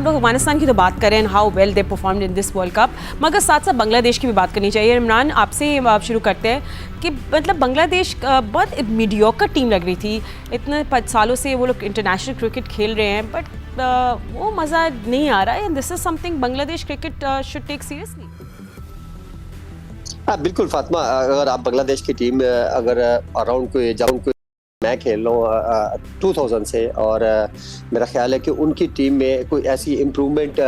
लोग अफगानिस्तान की तो बात करें and how well they performed in this world cup, मगर साथ साथ बांग्लादेश की भी बात करनी चाहिए। इमरान, आपसे आप शुरू करते हैं कि मतलब बांग्लादेश बहुत मीडियोकर टीम लग रही थी, इतने सालों से वो लोग इंटरनेशनल क्रिकेट खेल रहे हैं, बट वो मज़ा नहीं आ रहा है। And this is something Bangladesh cricket should take seriously. हाँ बिल्कुल फातिमा, अगर आप बांग्लादेश की टीम अगर अराउंड को मैं खेल रहा हूँ 2000 से, और मेरा ख्याल है कि उनकी टीम में कोई ऐसी इम्प्रूवमेंट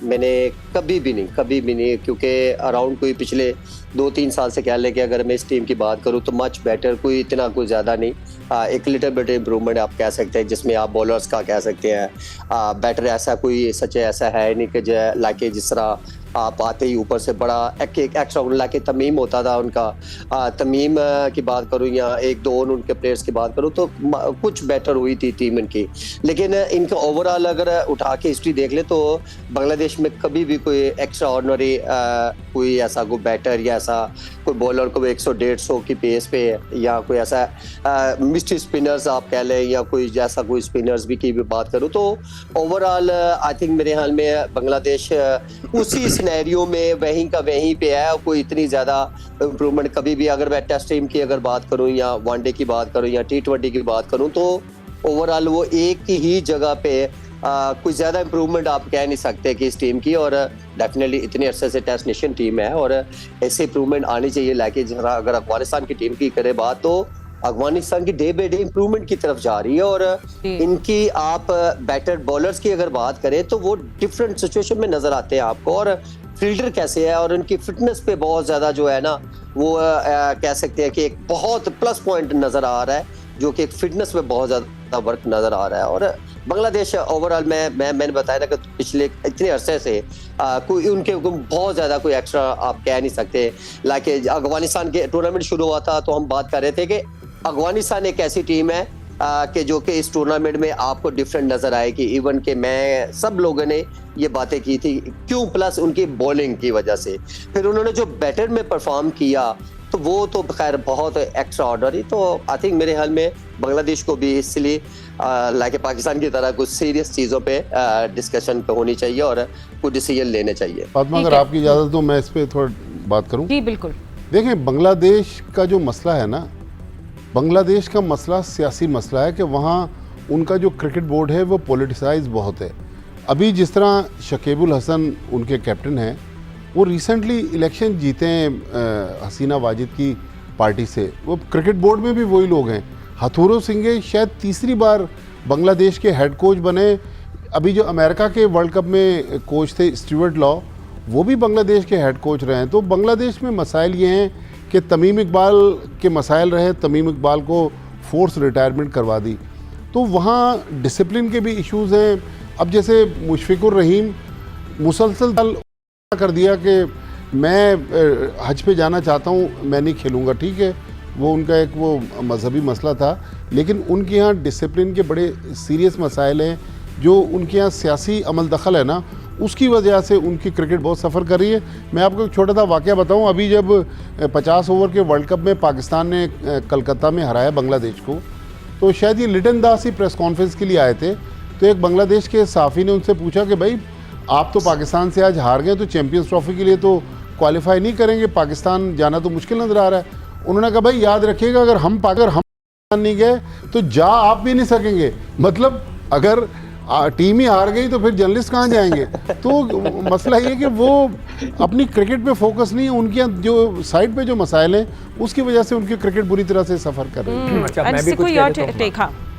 मैंने कभी भी नहीं, क्योंकि अराउंड कोई पिछले 2-3 साल से कह लें कि अगर मैं इस टीम की बात करूँ तो मच बेटर, कोई इतना कोई ज़्यादा नहीं, एक लिटिल बिट इम्प्रूवमेंट आप कह सकते हैं, जिसमें आप बॉलर्स का कह सकते हैं बेटर, ऐसा कोई सच ऐसा है नहीं कि लाके जिस तरह आप आते ही ऊपर से बड़ा एक एक्स्ट्रा लाके तमीम होता था उनका। तमीम की बात करूँ या एक दो उनके प्लेयर्स की बात करूँ तो कुछ बेटर हुई थी टीम इनकी, लेकिन इनका ओवरऑल अगर उठा के हिस्ट्री देख ले तो बांग्लादेश में कभी भी कोई एक्स्ट्रा ऑर्डिनरी कोई ऐसा कोई बैटर या ऐसा कोई बॉलर को 100-150 की पेस पे, या कोई ऐसा मिस्ट्री स्पिनर्स आप कह लें, या कोई जैसा कोई स्पिनर्स भी की भी बात करूँ तो ओवरऑल आई थिंक मेरे ख्याल में बांग्लादेश उसी सिनेरियो में वहीं का वहीं पे है। कोई इतनी ज़्यादा इम्प्रूवमेंट कभी भी, अगर मैं टेस्ट टीम की अगर बात करूँ या वनडे की बात करूँ या T20 की बात करूँ, तो ओवरऑल वो एक ही जगह पे कोई ज़्यादा इम्प्रूवमेंट आप कह नहीं सकते कि इस टीम की, और डेफिनेटली इतने अरसे से टेस्ट नेशन टीम है और ऐसे इम्प्रूवमेंट आनी चाहिए। लाके जरा अगर अफगानिस्तान की टीम की करे बात तो अफगानिस्तान की डे बाई डे इम्प्रूवमेंट की तरफ जा रही है, और इनकी आप बैटर बॉलर्स की अगर बात करें तो वो डिफरेंट सिचुएशन में नजर आते हैं आपको, और फील्डर कैसे है और उनकी फिटनेस पे बहुत ज्यादा जो है ना वो कह सकते हैं कि एक बहुत प्लस पॉइंट नजर आ रहा है, जो कि एक फिटनेस पे बहुत ज्यादा वर्क नजर आ रहा है। और बांग्लादेश ओवरऑल मैंने बताया ना कि पिछले इतने अरसे से कोई उनके बहुत ज्यादा कोई एक्स्ट्रा आप कह नहीं सकते। लाइक अफगानिस्तान के टूर्नामेंट शुरू हुआ था तो हम बात कर रहे थे कि अफगानिस्तान एक ऐसी टीम है कि जो कि इस टूर्नामेंट में आपको डिफरेंट नजर आएगी। इवन के मैं सब लोगों ने ये बातें की थी, क्यों, प्लस उनकी बॉलिंग की वजह से। फिर उन्होंने जो बैटर में परफॉर्म किया तो वो तो खैर बहुत एक्स्ट्रा ऑर्डनरी। तो आई थिंक मेरे ख्याल में बांग्लादेश को भी इसलिए लाइक पाकिस्तान की तरह कुछ सीरियस चीज़ों पे डिस्कशन होनी चाहिए और कुछ डिसीजन लेने चाहिए। फातिमा, अगर आपकी इजाज़त हो मैं इस पर थोड़ा बात करूँ। जी बिल्कुल। देखें, बांग्लादेश का जो मसला है ना, बांग्लादेश का मसला सियासी मसला है कि वहाँ उनका जो क्रिकेट बोर्ड है वो पॉलिटिसाइज बहुत है। अभी जिस तरह शकीबुल हसन उनके कैप्टन हैं, वो रिसेंटली इलेक्शन जीते हैं हसीना वाजिद की पार्टी से, वो क्रिकेट बोर्ड में भी वही लोग हैं। हथुरो सिंह शायद तीसरी बार बांग्लादेश के हेड कोच बने। अभी जो अमेरिका के वर्ल्ड कप में कोच थे स्टीवर्ट लॉ, वो भी बांग्लादेश के हेड कोच रहे हैं। तो बांग्लादेश में मसाइल ये हैं कि तमीम इकबाल के मसाइल रहे, तमीम इकबाल को फोर्स रिटायरमेंट करवा दी, तो वहाँ डिसिप्लिन के भी इश्यूज़ हैं। अब जैसे मुशफिकुर रहीम मुसलसल कर दिया कि मैं हज पे जाना चाहता हूँ, मैं नहीं खेलूँगा, ठीक है, वो उनका एक वो मजहबी मसला था, लेकिन उनके यहाँ डिसिप्लिन के बड़े सीरियस मसाइल हैं। जो उनके यहाँ सियासी अमल दखल है ना, उसकी वजह से उनकी क्रिकेट बहुत सफ़र कर रही है। मैं आपको एक छोटा सा वाक़या बताऊं। अभी जब 50 ओवर के वर्ल्ड कप में पाकिस्तान ने कलकत्ता में हराया बांग्लादेश को, तो शायद ये लिटन दास ही प्रेस कॉन्फ्रेंस के लिए आए थे। तो एक बांग्लादेश के सहाफ़ी ने उनसे पूछा कि भाई आप तो पाकिस्तान से आज हार गए, तो चैम्पियंस ट्रॉफी के लिए तो क्वालिफाई नहीं करेंगे, पाकिस्तान जाना तो मुश्किल नज़र आ रहा है। उन्होंने कहा भाई याद रखिएगा, अगर हम पाकिस्तान नहीं गए तो जा आप भी नहीं सकेंगे। मतलब अगर टीम ही हार गई तो फिर जर्नलिस्ट कहाँ जाएंगे। तो मसला ये कि वो अपनी क्रिकेट पे फोकस नहीं है, उनके यहाँ जो साइड पे जो मसाइल हैं उसकी वजह से उनकी क्रिकेट बुरी तरह से सफ़र कर रही है। अच्छा, मैं भी कुछ कह देता हूँ।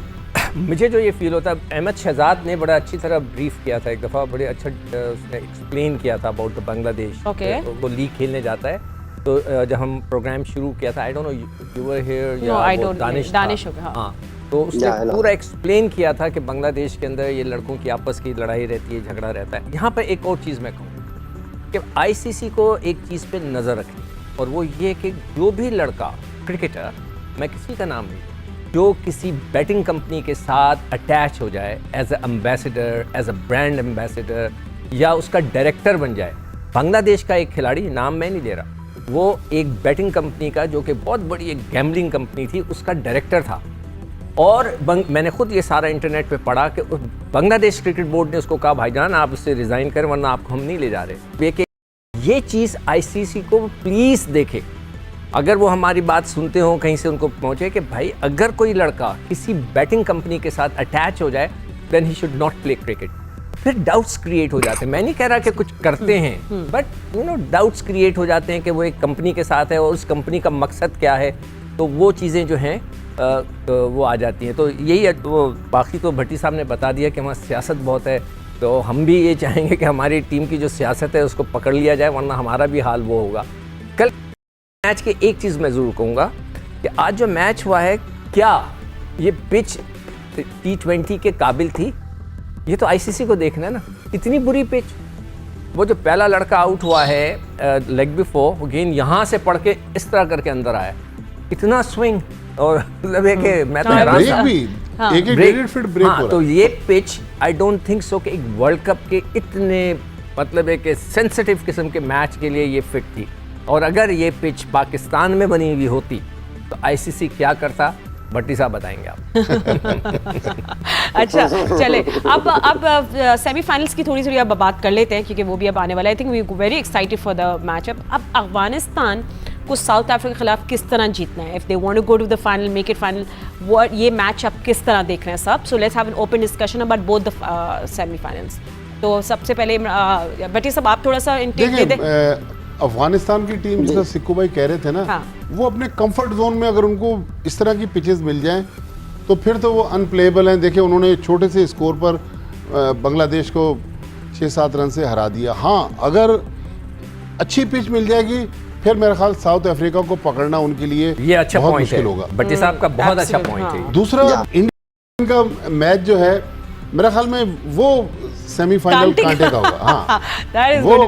मुझे जो ये फील होता है, अहमद शहजाद ने बड़ा अच्छी तरह ब्रीफ किया था एक दफ़ा, बड़े अच्छा उसने एक्सप्लेन किया था अबाउट द बांग्लादेश। वो लीग खेलने जाता है, तो जब हम प्रोग्राम शुरू किया था, I don't know you were here या दानिश था, हाँ, तो उसने पूरा एक्सप्लेन किया था कि बांग्लादेश के अंदर ये लड़कों की आपस की लड़ाई रहती है, झगड़ा रहता है। यहाँ पर एक और चीज़ मैं कहूँ कि आईसीसी को एक चीज़ पे नज़र रखनी, और वो ये कि जो भी लड़का क्रिकेटर, मैं किसी का नाम नहीं, जो किसी बैटिंग कंपनी के साथ अटैच हो जाए as a ambassador, as a brand ambassador, या उसका डायरेक्टर बन जाए। बांग्लादेश का एक खिलाड़ी, नाम मैं नहीं ले रहा, वो एक बैटिंग कंपनी का, जो कि बहुत बड़ी एक गैम्बलिंग कंपनी थी, उसका डायरेक्टर था। और मैंने खुद ये सारा इंटरनेट पे पढ़ा कि बांग्लादेश क्रिकेट बोर्ड ने उसको कहा भाईजान आप इससे रिज़ाइन करें वरना आपको हम नहीं ले जा रहे। ये चीज़ आईसीसी को प्लीज़ देखे, अगर वो हमारी बात सुनते हो कहीं से उनको पहुँचे कि भाई अगर कोई लड़का किसी बैटिंग कंपनी के साथ अटैच हो जाए then he should not play cricket. फिर डाउट्स क्रिएट हो जाते हैं, मैं नहीं कह रहा कि कुछ करते हैं but you know doubts create हो जाते हैं कि वो एक कंपनी के साथ है और उस कंपनी का मकसद क्या है, तो वो चीज़ें जो हैं तो वो आ जाती हैं। तो यही वो बाकी तो भट्टी साहब ने बता दिया कि वहाँ सियासत बहुत है, तो हम भी ये चाहेंगे कि हमारी टीम की जो सियासत है उसको पकड़ लिया जाए वरना हमारा भी हाल वो होगा। कल मैच के एक चीज़ मैं ज़रूर कहूँगा कि आज जो मैच हुआ है क्या ये पिच T20 के काबिल थी, ये तो आईसीसी को देखना है ना। इतनी बुरी पिच, वो जो पहला लड़का आउट हुआ है लेग बिफोर, वो गेंद यहाँ से पड़ के इस तरह करके अंदर आया, इतना स्विंग और मतलब है कि मैं तो हैरान था। एक 1.5 फीट ब्रेक हो रहा है। तो ये pitch I don't think so कि एक वर्ल्ड कप के इतने मतलब है कि सेंसिटिव किस्म के मैच के लिए ये फिट थी, और अगर ये पिच पाकिस्तान में बनी हुई होती तो आईसीसी क्या करता, भट्टी साहब बताएंगे आप। अच्छा चले अब सेमीफाइनल्स की थोड़ी अब बात कर लेते हैं क्योंकि वो भी अब आने वाला है। I think we very excited for the match. अब अफगानिस्तान को साउथ अफ्रीका के खिलाफ किस तरह जीतना है, if they want to go to the final make it final, वो ये मैच आप किस तरह देख रहे हैं सब। So let's have an open discussion about both the semifinals. तो सबसे पहले भट्टी साहब आप थोड़ा सा इंटेक दे दें। अफगानिस्तान की टीम जिसका सिक्कू भाई कह रहे थे ना, वो अपने कंफर्ट जोन में अगर उनको इस तरह की पिचेस मिल जाएं तो फिर तो वो अनप्लेएबल हैं। देखिए उन्होंने छोटे से स्कोर पर बांग्लादेश को 6-7 रन से हरा दिया। हाँ, अगर अच्छी पिच मिल जाएगी फिर मेरा ख्याल साउथ अफ्रीका को पकड़ना उनके लिए ये अच्छा बहुत पॉइंट मुश्किल होगा। भट्टी साहब का बहुत अच्छा पॉइंट है। दूसरा इंडिया का मैच जो है मेरा ख्याल में वो सेमीफाइनल कांटे का होगा। हाँ वो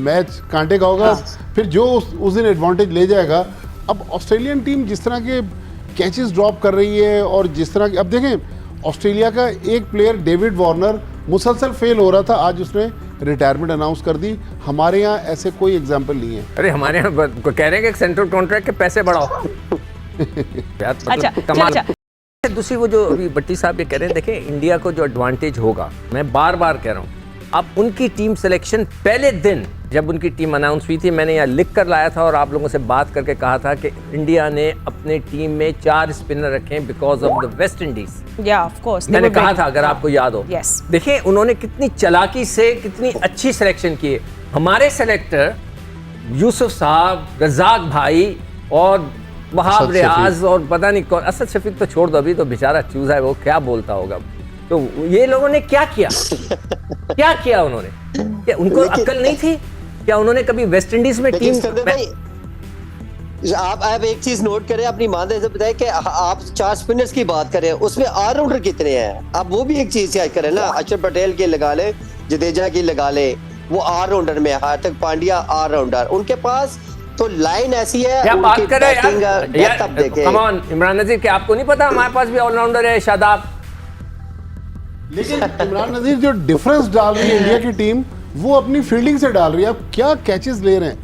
मैच कांटे का होगा। फिर जो उस दिन एडवांटेज ले जाएगा। अब ऑस्ट्रेलियन टीम जिस तरह के कैचेस ड्रॉप कर रही है और जिस तरह के, अब देखें ऑस्ट्रेलिया का एक प्लेयर डेविड वार्नर मुसलसल फेल हो रहा था, आज उसने रिटायरमेंट अनाउंस कर दी। हमारे यहाँ ऐसे कोई एग्जाम्पल नहीं है। अरे हमारे यहाँ कह रहे हैं कि सेंट्रल कॉन्ट्रैक्ट के पैसे बढ़ाओ। अच्छा। दूसरी वो जो अभी भट्टी साहब ये कह रहे हैं, देखें इंडिया को जो एडवांटेज होगा, मैं बार बार कह रहा हूँ, अब उनकी टीम सिलेक्शन पहले दिन जब उनकी टीम अनाउंस हुई थी, मैंने यहाँ लिख कर लाया था और आप लोगों से बात करके कहा था कि इंडिया ने अपने टीम में 4 स्पिनर रखे because of the West Indies. Of course मैंने कहा था, अगर आपको याद हो। Yes. देखिए उन्होंने कितनी चालाकी से कितनी अच्छी सिलेक्शन की है। हमारे सेलेक्टर यूसुफ साहब, रजाक भाई और वहाब रियाज और पता नहीं कौन, असद शफीक तो छोड़ दो, अभी तो बेचारा चूजा है, वो क्या बोलता होगा। तो ये लोगों ने क्या किया क्या किया उन्होंने? क्या उनको अक्ल नहीं थी क्या? उन्होंने कभी वेस्ट इंडीज में टीम आप एक चीज नोट करें, अपनी ईमानदारी से बताएं कि आप 4 स्पिनर्स की बात करें, उसमें ऑलराउंडर कितने हैं? आप वो भी एक चीज याद करें ना। अक्षर पटेल की लगा ले, जडेजा की लगा ले, वो ऑलराउंडर में, हार्दिक पांड्या ऑलराउंडर, उनके पास तो लाइन ऐसी है। क्या बात कर रहे हैं यार? कम ऑन इमरान नजीर, क्या आपको नहीं पता हमारे पास भी ऑलराउंडर है शादाब? लेकिन इमरान नजीर जो डिफरेंस डाल रही है इंडिया की टीम, वो अपनी फील्डिंग से डाल रही है। अब क्या कैचेस ले रहे हैं,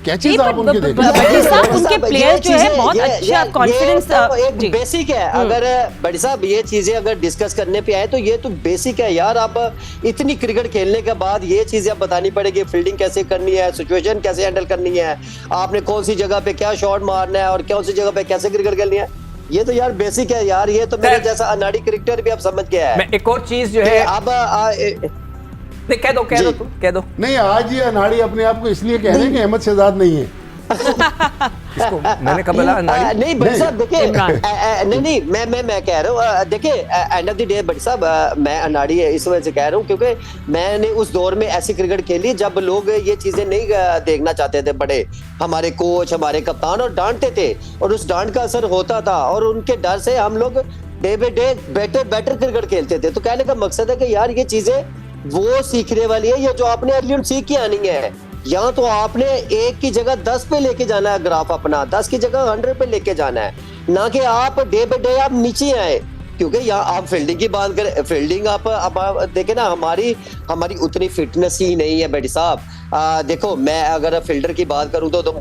कैचेस आप उनके देखिए, उनके प्लेयर जो है बहुत अच्छा कॉन्फिडेंस एक बेसिक है। अगर बड़ी साहब ये चीजें अगर डिस्कस करने पे आए तो ये तो बेसिक है यार। आप इतनी क्रिकेट खेलने के बाद ये चीजें आप बतानी पड़ेगी, फील्डिंग कैसे करनी है, सिचुएशन कैसे हैंडल करनी है, आपने कौन सी जगह पे क्या शॉट मारना है और कौन सी जगह पे कैसे क्रिकेट खेलनी है। ये तो यार बेसिक है यार। ये तो मेरे जैसा अनाड़ी क्रिकेटर भी आप समझ गया है। एक और चीज जो है, अब कह दो। नहीं, आज ये अनाड़ी अपने आप को इसलिए कह रहे हैं कि अहमद शहजाद नहीं है। इसको मैंने कब बोला अनाड़ी? नहीं बड़ी साहब देखिए, नहीं मैं कह रहा हूँ, देखिए एंड ऑफ द डे बड़ी साहब मैं अनाड़ी है इस वजह से कह रहा हूँ क्योंकि मैंने उस दौर में ऐसी क्रिकेट खेली जब लोग ये चीजें नहीं देखना चाहते थे। बड़े हमारे कोच, हमारे कप्तान और डांटते थे और उस डांट का असर होता था और उनके डर से हम लोग day by day better cricket खेलते थे। तो कहने का मकसद है कि यार ये चीजें वो सीखने वाली है, ये जो आपने अर्ली सीख के आनी है। यहाँ तो आपने 1 की जगह 10 पे लेके जाना है ग्राफ अपना, 10 की जगह 100 पे लेके जाना है, ना कि आप डे बाय डे आप नीचे आए। क्योंकि यहाँ आप फील्डिंग की बात करें, फील्डिंग आप देखें ना, हमारी उतनी फिटनेस ही नहीं है बेटी साहब। देखो मैं अगर फील्डर की बात करूं तो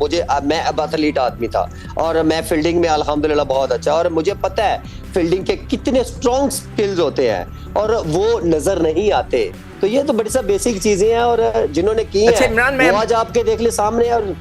मैं अब एथलीट आदमी था और मैं फील्डिंग में अल्हम्दुलिल्लाह बहुत अच्छा, और मुझे पता है फील्डिंग के कितने स्ट्रॉन्ग स्किल्स होते हैं और वो नजर नहीं आते। तो ये तो बड़ी सा बेसिक चीजें हैं और जिन्होंने की अच्छा, हैं इमरान, मैं वो आज आपके देख ले सामने। और